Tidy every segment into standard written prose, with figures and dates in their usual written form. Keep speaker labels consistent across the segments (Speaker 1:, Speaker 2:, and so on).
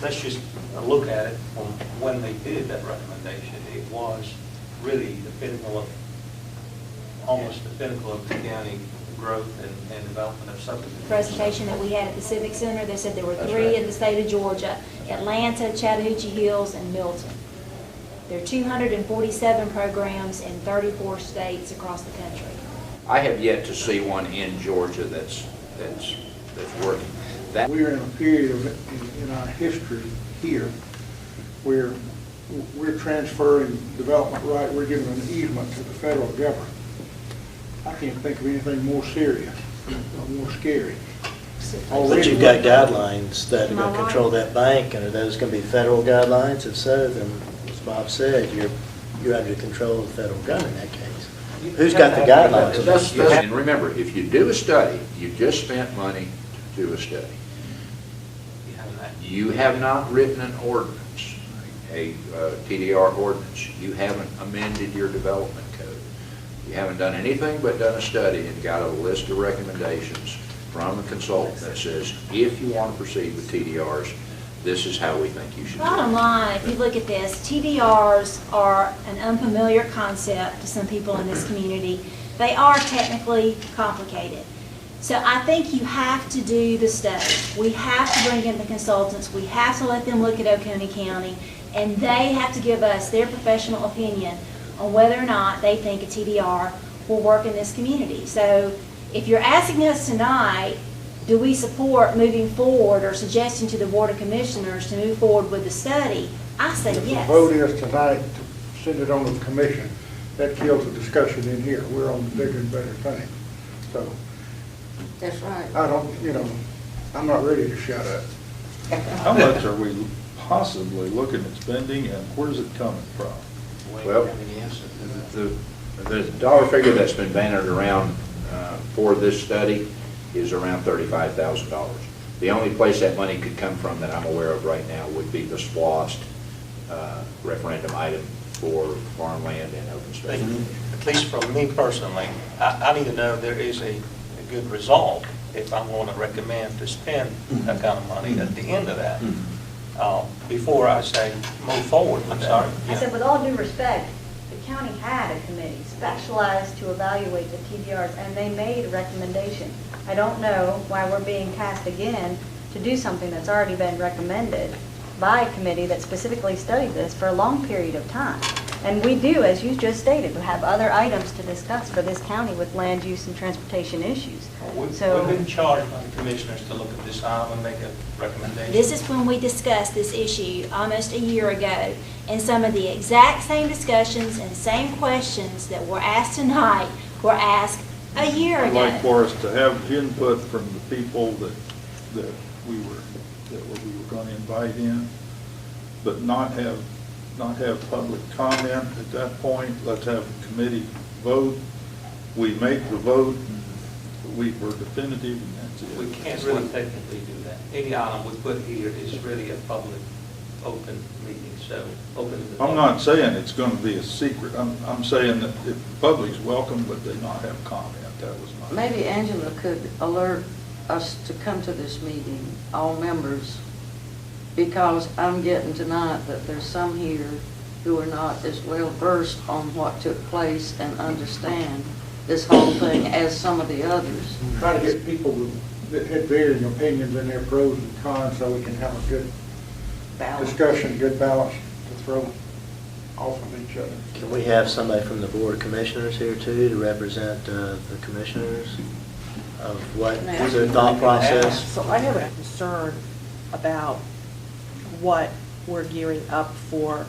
Speaker 1: let's just look at it from when they did that recommendation. It was really the pinnacle of, almost the pinnacle of the county growth and development of subdivision.
Speaker 2: Presentation that we had at the Civic Center, they said there were
Speaker 1: That's
Speaker 2: 3
Speaker 1: right.
Speaker 2: in the state of Georgia, Atlanta, Chattahoochee Hills, and Milton. There are 247 programs in 34 states across the country.
Speaker 3: I have yet to see one in Georgia that's working. That
Speaker 4: We're in a period in our history here where we're transferring development right, we're giving an easement to the federal government. I can't think of anything more serious or more scary.
Speaker 5: But you've got guidelines that are going to control that bank, and are those going to be federal guidelines? If so, then, as Bob said, you're under control of the federal government in that case. Who's got the guidelines?
Speaker 3: And remember, if you do a study, you just spent money to do a study. You have not written an ordinance, a TDR ordinance. You haven't amended your development code. You haven't done anything but done a study and got a list of recommendations from a consultant that says, if you want to proceed with TDRs, this is how we think you should do it.
Speaker 2: Bottom line, if you look at this, TDRs are an unfamiliar concept to some people in this community. They are technically complicated. So I think you have to do the study. We have to bring in the consultants. We have to let them look at Oconee County, and they have to give us their professional opinion on whether or not they think a TDR will work in this community. So if you're asking us tonight, do we support moving forward or suggesting to the Board of Commissioners to move forward with the study? I say
Speaker 4: If the
Speaker 2: yes.
Speaker 4: vote is tonight to send it on to the commission, that kills the discussion in here. We're on the bigger and better thing. So
Speaker 6: That's right.
Speaker 4: I don't, I'm not ready to shut up.
Speaker 7: How much are we possibly looking at spending, and where's it coming from?
Speaker 3: Well, the dollar figure that's been bandied around for this study is around $35,000. The only place that money could come from that I'm aware of right now would be the SPLOST referendum item for farmland and open space.
Speaker 1: At least from me personally, I need to know there is a good result if I'm going to recommend to spend that kind of money at the end of that, before I say move forward with that.
Speaker 8: I said, with all due respect, the county had a committee specialized to evaluate the TDRs, and they made a recommendation. I don't know why we're being tasked again to do something that's already been recommended by a committee that specifically studied this for a long period of time. And we do, as you just stated, have other items to discuss for this county with land use and transportation issues.
Speaker 1: We've been charged by the commissioners to look at this item and make a recommendation.
Speaker 2: This is when we discussed this issue almost a year ago, and some of the exact same discussions and same questions that were asked tonight were asked a year ago.
Speaker 7: I'd like for us to have input from the people that we were going to invite in, but not have public comment at that point. Let's have a committee vote. We make the vote. We're definitive, and that's it.
Speaker 1: We can't really technically do that. Any item we put here is really a public, open meeting, so open to the public.
Speaker 7: I'm not saying it's going to be a secret. I'm saying that the public's welcome, but they not have comment. That was my...
Speaker 6: Maybe Angela could alert us to come to this meeting, all members, because I'm getting tonight that there's some here who are not as well versed on what took place and understand this whole thing as some of the others.
Speaker 4: Try to get people that had varying opinions and their pros and cons so we can have a good discussion, good balance to throw off of each other.
Speaker 5: Can we have somebody from the Board of Commissioners here too to represent the commissioners of what is their thought process?
Speaker 9: So I have a concern about what we're gearing up for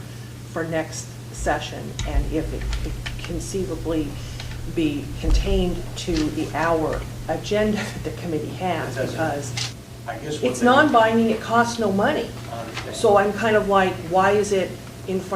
Speaker 9: next session, and if it could conceivably be contained to the hour agenda that the committee has, because it's non-binding, it costs no money. So I'm kind of like, why is it in front